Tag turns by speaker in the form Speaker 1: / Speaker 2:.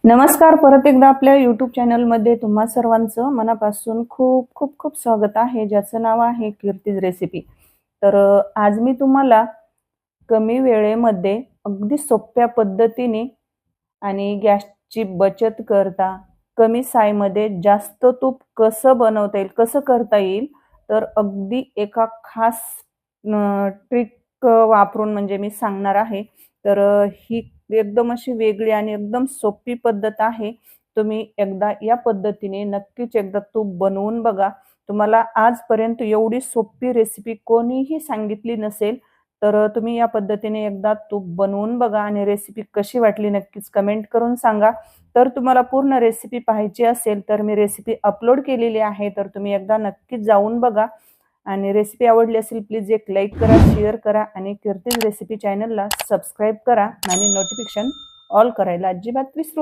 Speaker 1: नमस्कार. परत एकदा आपल्या YouTube चॅनलमध्ये तुम्हा सर्वांचं मनापासून खूप खूप खूप स्वागत आहे, ज्याचं नाव आहे कीर्तीज रेसिपी. तर आज मी तुम्हाला कमी वेळेमध्ये अगदी सोप्या पद्धतीने आणि गॅसची बचत करता कमी साईमध्ये जास्त तूप कसं बनवता येईल, कसं करता येईल, तर अगदी एका खास ट्रिक वापरून म्हणजे मी सांगणार आहे. तर ही एकदम अशी वेगळी आणि एकदम सोपी पद्धत आहे. तुम्ही एकदा या पद्धतीने नक्कीच एकदा तूप बनवून बघा. तुम्हाला आजपर्यंत एवढी सोपी रेसिपी कोणीही सांगितली नसेल. तर तुम्ही या पद्धतीने एकदा तूप बनवून बघा आणि रेसिपी कशी वाटली नक्कीच कमेंट करून सांगा. तर तुम्हाला पूर्ण रेसिपी पाहायची असेल तर मी रेसिपी अपलोड केलेली आहे. तर तुम्ही एकदा नक्कीच जाऊन बघा आणि रेसिपी आवडली असेल प्लीज एक लाईक करा, शेअर करा आणि कीर्तीज रेसिपी चॅनलला सबस्क्राईब करा आणि नोटिफिकेशन ऑल करायला अजिबात विसरू